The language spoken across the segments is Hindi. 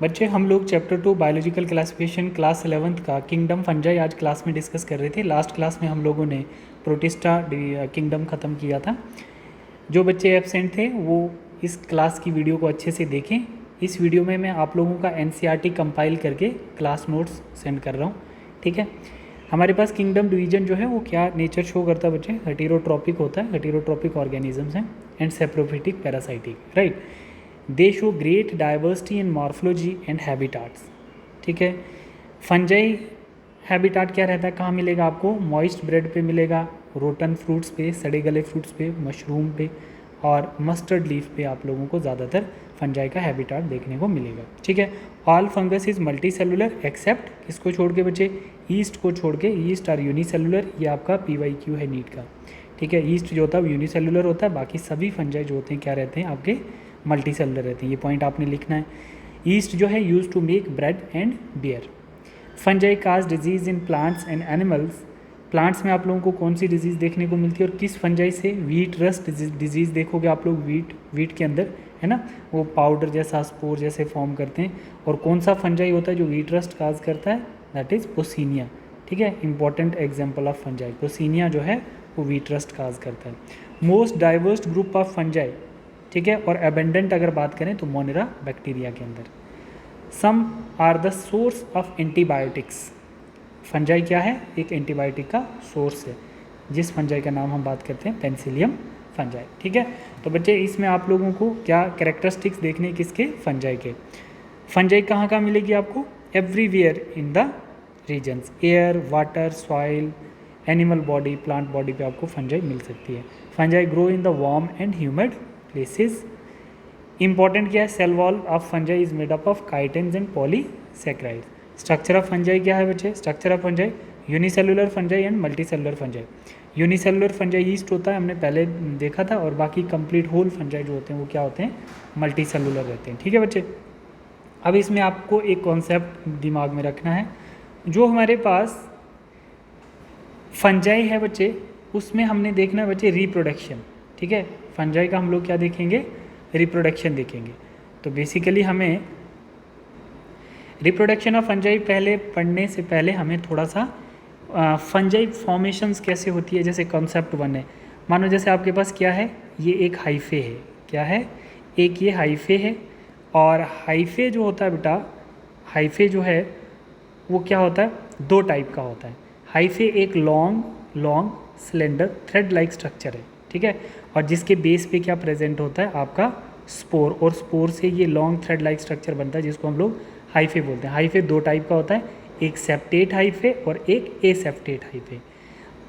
बच्चे हम लोग chapter 2 biological classification class 11th का किंगडम फंजाई आज क्लास में डिस्कस कर रहे थे। लास्ट क्लास में हम लोगों ने प्रोटिस्टा किंगडम ख़त्म किया था। जो बच्चे एब्सेंट थे वो इस क्लास की वीडियो को अच्छे से देखें। इस वीडियो में मैं आप लोगों का NCERT कंपाइल करके क्लास नोट्स सेंड कर रहा हूँ, ठीक है। हमारे पास किंगडम डिवीजन जो है वो क्या नेचर शो करता है बच्चे, हेटेरोट्रॉपिक होता है, हेटेरोट्रॉपिक ऑर्गेनिजम्स हैं and saprophytic parasitic, right. They show great diversity in morphology and habitats, ठीक है। फंजाई हैबिटाट क्या रहता है, कहाँ मिलेगा आपको, मॉइस्ट ब्रेड पे मिलेगा, रोटन फ्रूट्स पे, सड़े गले फ्रूट्स पे, मशरूम पे और मस्टर्ड लीफ पे आप लोगों को ज़्यादातर फंजाई का हैबिटाट देखने को मिलेगा, ठीक है। All fungus is multi cellular except किसको छोड़ के बच्चे, ईस्ट को छोड़ के। ईस्ट आर यूनिसेलुलर, ये आपका PYQ है नीट का, ठीक है। ईस्ट जो होता है वो यूनिसेलुलर होता है, बाकी सभी फंजाई जो होते हैं क्या रहते हैं आपके मल्टी सेलुलर रहते हैं। ये पॉइंट आपने लिखना है। ईस्ट जो है use to make bread and beer. Fungi cause disease in plants and animals. Plants में आप लोगों को कौन सी डिजीज़ देखने को मिलती है और किस फंजाई से, व्हीट रस्ट डिजीज़ देखोगे आप लोग, व्हीट के अंदर है ना, वो पाउडर जैसा स्पोर जैसे फॉर्म करते हैं। और कौन सा फंजाई होता है जो व्हीट रस्ट काज करता है, दैट इज़ पोसीनिया, ठीक है। इंपॉर्टेंट एग्जाम्पल ऑफ फंजाई, पोसीनिया जो है वो व्हीट रस्ट काज करता है। Most diverse group of fungi, ठीक है। और एबेंडेंट अगर बात करें तो मोनेरा बैक्टीरिया के अंदर। Some are the source of antibiotics. Fungi क्या है, एक एंटीबायोटिक का सोर्स है, जिस फंजाई का नाम हम बात करते हैं पेंसिलियम फंजाई, ठीक है। तो बच्चे इसमें आप लोगों को क्या कैरेक्टरिस्टिक्स देखने किसके, फंजाई के। फंजाई कहाँ कहाँ मिलेगी आपको, everywhere in the regions, air, water, soil, animal body, plant body पे आपको फंजाई मिल सकती है। Fungi grow in the warm and humid places. Important क्या है, cell wall of fungi is made up of chitins and polysaccharide. Structure of fungi क्या है बच्चे, structure of fungi unicellular fungi and multicellular fungi. Unicellular fungi yeast होता है, हमने पहले देखा था, और बाकी कंप्लीट होल फंजाई जो होते हैं वो क्या होते हैं, मल्टीसेलुलर रहते हैं, ठीक है बच्चे। अब इसमें आपको एक कॉन्सेप्ट दिमाग में रखना है, जो हमारे पास फंजाई है बच्चे उसमें हमने देखना है बच्चे रिप्रोडक्शन, ठीक है। फंजाई का हम लोग क्या देखेंगे, रिप्रोडक्शन देखेंगे। तो बेसिकली हमें रिप्रोडक्शन ऑफ फंजाई पहले पढ़ने से पहले हमें थोड़ा सा फंजाई फॉर्मेशंस कैसे होती है, जैसे कॉन्सेप्ट 1 है। मानो जैसे आपके पास क्या है, ये एक हाइफे है, क्या है, एक ये हाइफे है। और हाइफे जो होता है बेटा, हाइफे जो है वो क्या होता है, दो टाइप का होता है। हाइफे एक long cylinder thread like structure है, ठीक है। और जिसके बेस पे क्या प्रेजेंट होता है आपका स्पोर, और स्पोर से ये लॉन्ग थ्रेड लाइक स्ट्रक्चर बनता है जिसको हम लोग हाइफे बोलते हैं। हाइफे दो टाइप का होता है, एक सेप्टेट हाइफे और एक एसेप्टेट हाइफे।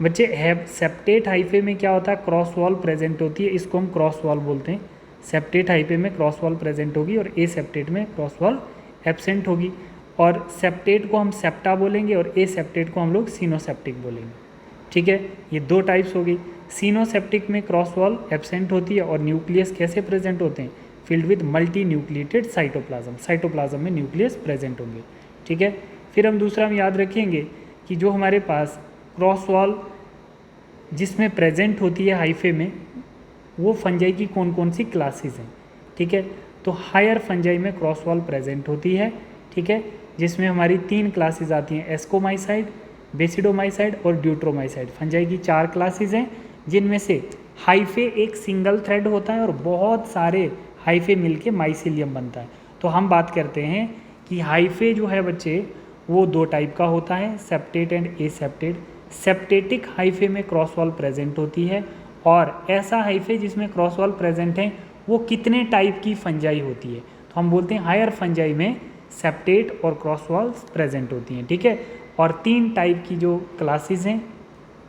बच्चे सेप्टेट हाइफे में क्या होता है, क्रॉस वॉल प्रेजेंट होती है, इसको हम क्रॉस वॉल बोलते हैं। सेप्टेट हाइफे में क्रॉस वॉल प्रेजेंट होगी और एसेप्टेट में क्रॉस वॉल एब्सेंट होगी। और सेप्टेट को हम सेप्टा बोलेंगे और एसेप्टेट को हम लोग सिनोसेप्टिक बोलेंगे, ठीक है। ये दो टाइप्स हो गई। सिनोसेप्टिक में क्रॉस वॉल एब्सेंट होती है और न्यूक्लियस कैसे प्रेजेंट होते हैं, filled with multi nucleated cytoplasm, cytoplasm में न्यूक्लियस प्रेजेंट होंगे, ठीक है। फिर हम दूसरा हम याद रखेंगे कि जो हमारे पास क्रॉस वॉल जिसमें प्रेजेंट होती है हाइफे में, वो फंजाई की कौन कौन सी क्लासेस हैं, ठीक है। तो हायर फंजाई में क्रॉस वॉल प्रेजेंट होती है, ठीक है, जिसमें हमारी 3 क्लासेस आती हैं, एस्कोमाइसाइड, बेसिडोमाइसाइड और ड्यूट्रोमाइसाइड। फंजाई की 4 क्लासेस हैं, जिनमें से हाइफे एक सिंगल थ्रेड होता है और बहुत सारे हाइफे मिलके माइसिलियम बनता है। तो हम बात करते हैं कि हाइफे जो है बच्चे वो दो टाइप का होता है, सेप्टेट एंड एसेप्टेट। सेप्टेटिक हाइफे में क्रॉस वॉल प्रेजेंट होती है, और ऐसा हाइफे जिसमें क्रॉस वॉल प्रेजेंट है वो कितने टाइप की फंजाई होती है, तो हम बोलते हैं हायर फंजाई में सेप्टेट और क्रॉस वॉल्स प्रेजेंट होती हैं, ठीक है। और 3 टाइप की जो क्लासेस हैं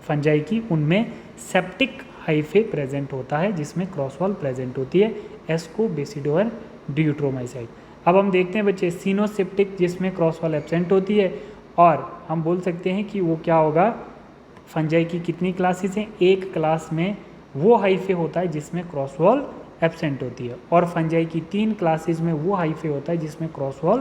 फंजाई की, उनमें सेप्टिक हाइफे प्रेजेंट होता है जिसमें क्रॉस वॉल प्रेजेंट होती है, एस्को, बेसिडो और ड्यूट्रोमाइसाइड। अब हम देखते हैं बच्चे सिनोसेप्टिक जिसमें क्रॉस वॉल एब्सेंट होती है, और हम बोल सकते हैं कि वो क्या होगा, फंजाई की कितनी क्लासेस हैं, एक क्लास में वो हाइफे होता है जिसमें क्रॉस वॉल एब्सेंट होती है, और फंजाई की 3 क्लासेस में वो हाइफे होता है जिसमें क्रॉस वॉल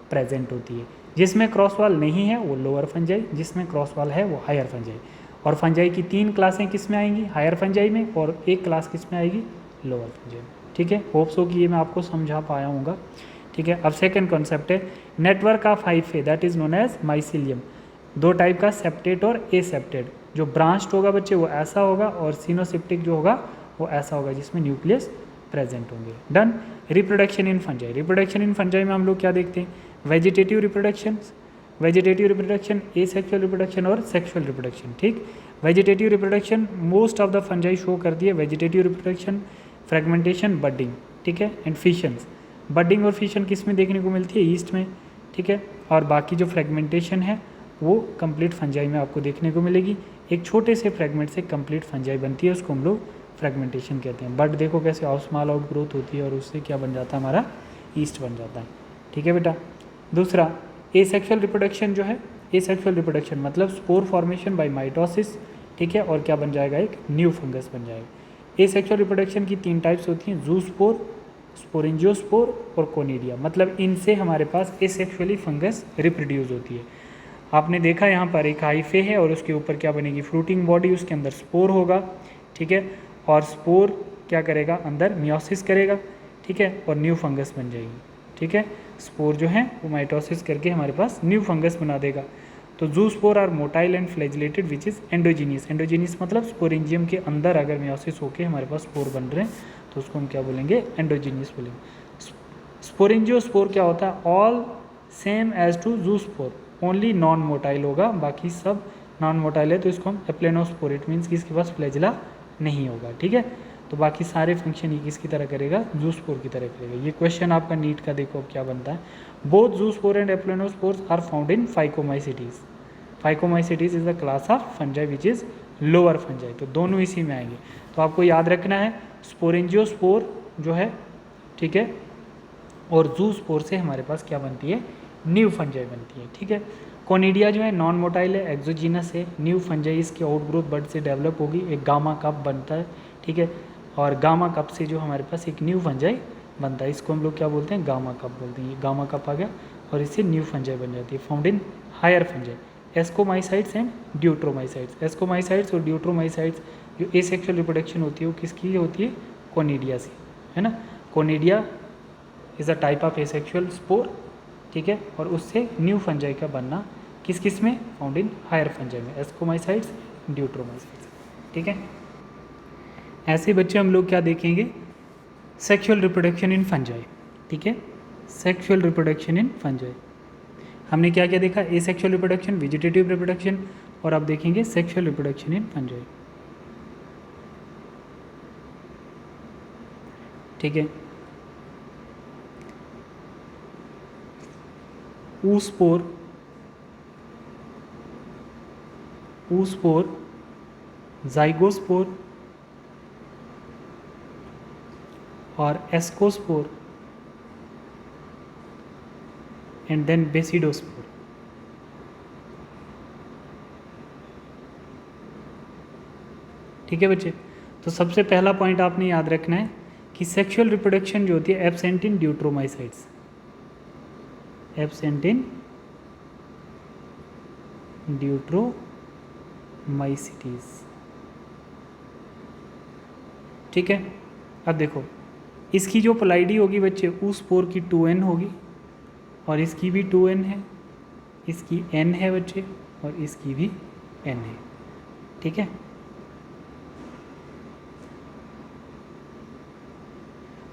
प्रेजेंट होती है। जिसमें क्रॉस वॉल नहीं है वो लोअर फंजाई, जिसमें क्रॉस वॉल है वो हायर फंजाई। और फंजाई की 3 क्लासें किस में आएंगी, हायर फंजाई में, और एक क्लास किस में आएगी, लोअर फंजाई में, ठीक है। होप सो कि ये मैं आपको समझा पाया हूँगा। ठीक है। अब सेकेंड कॉन्सेप्ट है network of hyphae that is known as mycelium. दो टाइप का, सेप्टेट और एसेप्टेड। जो ब्रांच्ड होगा बच्चे वो ऐसा होगा, और सिनोसिप्टिक जो होगा वो ऐसा होगा जिसमें न्यूक्लियस प्रेजेंट होंगे। Done. Reproduction in fungi. Reproduction in fungi में हम लोग क्या देखते हैं, vegetative reproduction, vegetative reproduction, asexual reproduction और सेक्सुअल रिप्रोडक्शन। ठीक। Vegetative reproduction most of the fungi show करती है वेजिटेटिव रिप्रोडक्शन, फ्रेगमेंटेशन, बडिंग। ठीक है। एंड फिशंस, बडिंग और फिशन किस में देखने को मिलती है, ईस्ट में। ठीक है। और बाकी जो फ्रेगमेंटेशन है वो कंप्लीट फंजाई में आपको देखने को मिलेगी। एक छोटे से फ्रेगमेंट से कंप्लीट फंजाई बनती है, उसको हम लोग फ्रेगमेंटेशन कहते हैं। बट देखो कैसे स्मॉल आउट ग्रोथ होती है और उससे क्या बन जाता है, हमारा ईस्ट बन जाता है। ठीक है बेटा। दूसरा एसेक्सुअल रिप्रोडक्शन जो है, एसेक्सुअल रिप्रोडक्शन मतलब स्पोर फॉर्मेशन बाय माइटोसिस। ठीक है। और क्या बन जाएगा, एक न्यू फंगस बन जाएगा। एसेक्सुअल रिप्रोडक्शन की 3 टाइप्स होती हैं, जूस्पोर, स्पोरेंजियोस्पोर और कोनिडिया। मतलब इनसे हमारे पास एसेक्सुअली फंगस रिप्रोड्यूस होती है। आपने देखा यहाँ पर एक हाइफे है और उसके ऊपर क्या बनेगी, फ्रूटिंग बॉडी, उसके अंदर स्पोर होगा। ठीक है। और स्पोर क्या करेगा, अंदर मियोसिस करेगा। ठीक है। और न्यू फंगस बन जाएगी। ठीक है। स्पोर जो है वो माइटोसिस करके हमारे पास न्यू फंगस बना देगा। तो zoospore are motile and flagellated which is endogenous. Endogenous मतलब स्पोरेंजियम के अंदर अगर मियोसिस होकर हमारे पास स्पोर बन रहे हैं तो उसको हम क्या बोलेंगे, एंडोजीनियस बोलेंगे। स्पोरेंजियोस्पोर क्या होता है, all same as to zoospore, only non motile होगा, बाकी सब नॉन मोटाइल है तो इसको हम एप्लेनोस्पोर, इट मीन्स कि इसके पास फ्लैजिला नहीं होगा। ठीक है। तो बाकी सारे फंक्शन ये किसकी तरह करेगा, जूस्पोर की तरह करेगा। ये क्वेश्चन आपका नीट का देखो अब क्या बनता है। Both zoospore and aplanospores are found in phycomycetes. Phycomycetes is the class of fungi which is lower fungi. तो दोनों इसी में आएंगे। तो आपको याद रखना है स्पोरेंजियोस्पोर जो है, ठीक है, और जूस्पोर से हमारे पास क्या बनती है, न्यू फंजाई बनती है। ठीक है। कोनिडिया जो है नॉन मोटाइल है, एक्सोजीनस है। न्यू फंजाई इसकी आउटग्रोथ बर्ड से डेवलप होगी, एक गामा कप बनता है। ठीक है। और गामा कप से जो हमारे पास एक न्यू फंजाई बनता है, इसको हम लोग क्या बोलते हैं, गामा कप बोलते हैं। ये गामा कप आ गया और इससे न्यू फंजाई बन जाती है, found in higher fungi. Ascomycetes and deuteromycetes. Ascomycetes और ड्यूट्रोमाइसाइड्स जो एसेक्सुअल रिप्रोडक्शन होती है वो किसकी होती है, कोनिडिया से, है ना। Conidia is a type of asexual spore. ठीक है। और उससे न्यू फंजाई का बनना किस किस में, फाउंड इन हायर फंजाई में, एस्कोमाइसाइड्स, ड्यूट्रोमाइसाइड्स। ठीक है। ऐसे बच्चे हम लोग क्या देखेंगे, सेक्सुअल रिप्रोडक्शन इन फंजाई। ठीक है। सेक्सुअल रिप्रोडक्शन इन फंजाई हमने क्या क्या देखा, एसेक्सुअल रिप्रोडक्शन, वेजिटेटिव रिप्रोडक्शन, और अब देखेंगे सेक्सुअल रिप्रोडक्शन इन फंजाई। ठीक है। oospore, zygospore और ascospore एंड देन बेसिडोस्पोर। ठीक है बच्चे। तो सबसे पहला पॉइंट आपने याद रखना है कि सेक्सुअल रिप्रोडक्शन जो होती है absent in deuteromycetes, absent in deuteromycetes. ठीक है। अब देखो इसकी जो पोलाइडी होगी बच्चे, उस स्पोर की 2n होगी और इसकी भी 2n है, इसकी n है बच्चे और इसकी भी n है। ठीक है।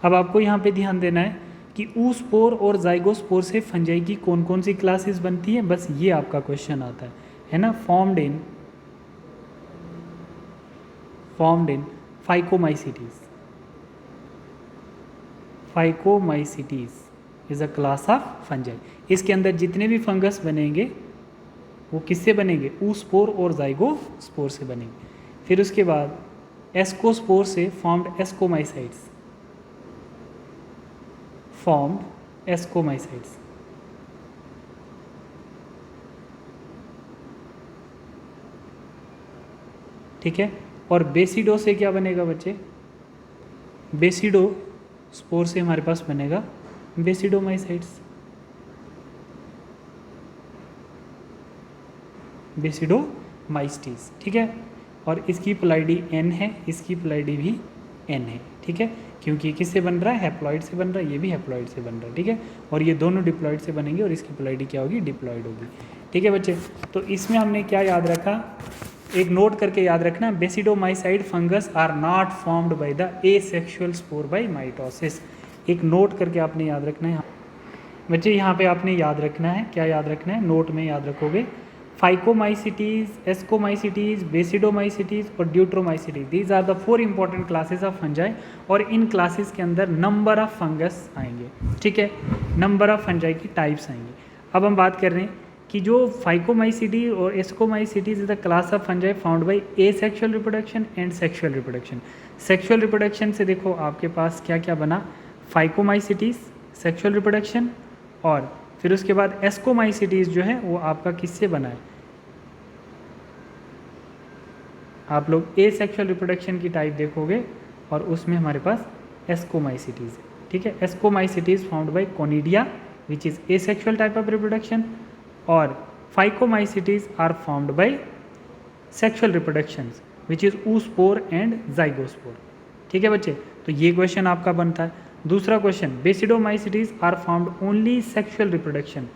अब आपको यहाँ पे ध्यान देना है कि ऊस्पोर और जाइगोस्पोर से फंजाई की कौन कौन सी क्लासेस बनती है, बस ये आपका क्वेश्चन आता है ना। Formed in phycomycetes. Phycomycetes is a class of fungi. इसके अंदर जितने भी फंगस बनेंगे वो किससे बनेंगे, ऊस्पोर और जाइगोस्पोर से बनेंगे। फिर उसके बाद एस्कोस्पोर से फॉर्म्ड एस्कोमाइसाइट्स, फॉर्म्ड एस्कोमाइसाइट्स। ठीक है। और बेसिडो से क्या बनेगा बच्चे, बेसिडो स्पोर से हमारे पास बनेगा बेसिडोमाइसाइट्स, बेसिडोमाइस्टीज। ठीक है। और इसकी पोलाइडी n है, इसकी पोलाइडी भी एन है, ठीक है, क्योंकि किससे बन रहा है, हैप्लॉइड से बन रहा है, ये भी हैप्लॉइड से बन रहा है, ठीक है, और ये दोनों डिप्लॉइड से बनेंगे और इसकी पोलैरिटी क्या होगी, डिप्लॉइड होगी, ठीक है बच्चे। तो इसमें हमने क्या याद रखा, एक नोट करके याद रखना, basidiomycete fungus are not formed by the asexual spore by mitosis. एक नोट करके आपने याद रखना है बच्चे, यहाँ पे आपने याद रखना है, क्या याद रखना है, नोट में याद रखोगे, फाइकोमाइसिटीज, एस्कोमाइसिटीज, बेसिडोमाइसिटीज और deuteromycetes, these are the 4 important classes of fungi, और इन क्लासेस के अंदर नंबर ऑफ फंगस आएंगे, ठीक है, नंबर ऑफ फंजाई की टाइप्स आएंगे। अब हम बात कर रहे हैं कि जो फाइकोमाइसिटी और ascomycetes is the class of fungi found by asexual reproduction and sexual reproduction. Sexual reproduction से देखो आपके पास क्या क्या बना, फाइकोमाइसिटीज, सेक्सुअल रिप्रोडक्शन, और फिर उसके बाद एस्कोमाइसिटीज जो है वो आपका किससे बना है, आप लोग एसेक्सुअल रिप्रोडक्शन की टाइप देखोगे और उसमें हमारे पास एस्कोमाइसिटीज है, ठीक है, ascomycetes found by conidia which is asexual type of reproduction, और phycomycetes are found by sexual reproductions which is oospore and zygospore, ठीक है बच्चे। तो ये क्वेश्चन आपका बनता है। दूसरा question, basidiomycetes are found only sexual reproduction,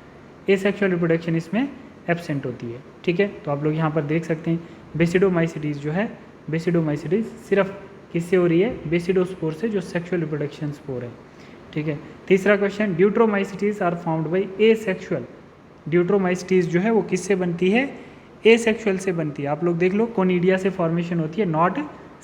asexual reproduction इसमें एब्सेंट होती है, ठीक है। तो आप लोग यहाँ पर देख सकते हैं बेसिडोमाइसिटीज जो है, बेसिडोमाइसिटीज सिर्फ किससे हो रही है, बेसिडोस्पोर से, जो सेक्सुअल रिप्रोडक्शन स्पोर है, ठीक है। तीसरा question, deuteromycetes are found by asexual, deuteromycetes जो है वो किससे बनती है, एसेक्सुअल से बनती है। आप लोग देख लो, कोनिडिया से फॉर्मेशन होती है, नॉट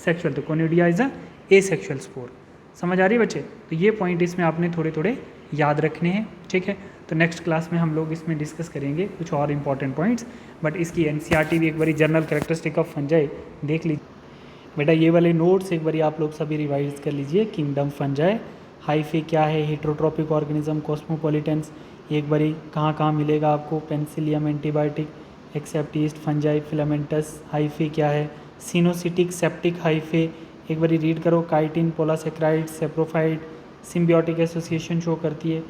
सेक्सुअल, तो conidia is a asexual spore. समझ आ रही है बच्चे। तो ये पॉइंट इसमें आपने थोड़े थोड़े याद रखने हैं, ठीक है। तो नेक्स्ट क्लास में हम लोग इसमें डिस्कस करेंगे कुछ और इंपॉर्टेंट पॉइंट्स, बट इसकी एनसीईआरटी भी एक बारी जनरल कैरेक्टरिस्टिक ऑफ फंजाई देख लीजिए बेटा। ये वाले नोट्स एक बारी आप लोग सभी रिवाइज कर लीजिए। किंगडम फंजाई, हाइफे क्या है, हेट्रोट्रॉपिक ऑर्गेनिज्म, कॉस्मोपॉलिटेंस, एक बारी कहाँ कहाँ मिलेगा आपको, penicillium antibiotic, except yeast, fungi, filamentous, hyphae क्या है, सिनोसिटिक, सेप्टिक हाइफे, एक बारी रीड करो। Chitin, polysaccharide, saprophyte, symbiotic association show करती है।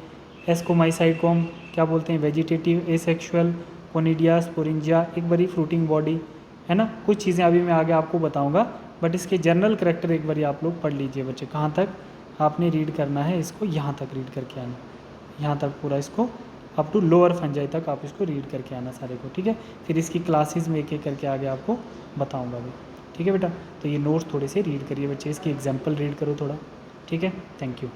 एस्कोमाइसाइड को हम क्या बोलते हैं, वेजिटेटिव, एसेक्सुअल, कोनिडिया, स्पोरिंजिया, एक बारी फ्रूटिंग बॉडी, है ना। कुछ चीज़ें अभी मैं आगे आपको बताऊंगा, बट इसके जनरल करैक्टर एक बारी आप लोग पढ़ लीजिए बच्चे। कहाँ तक आपने रीड करना है इसको, यहाँ तक रीड करके आना, यहाँ तक पूरा इसको अप टू लोअर फंजाई तक आप इसको रीड करके आना सारे को, ठीक है। फिर इसकी क्लासेस में एक एक करके आगे आपको बताऊँगा भी, ठीक है बेटा। तो ये नोट्स थोड़े से रीड करिए बच्चे, इसकी एग्जाम्पल रीड करो थोड़ा, ठीक है। Thank you.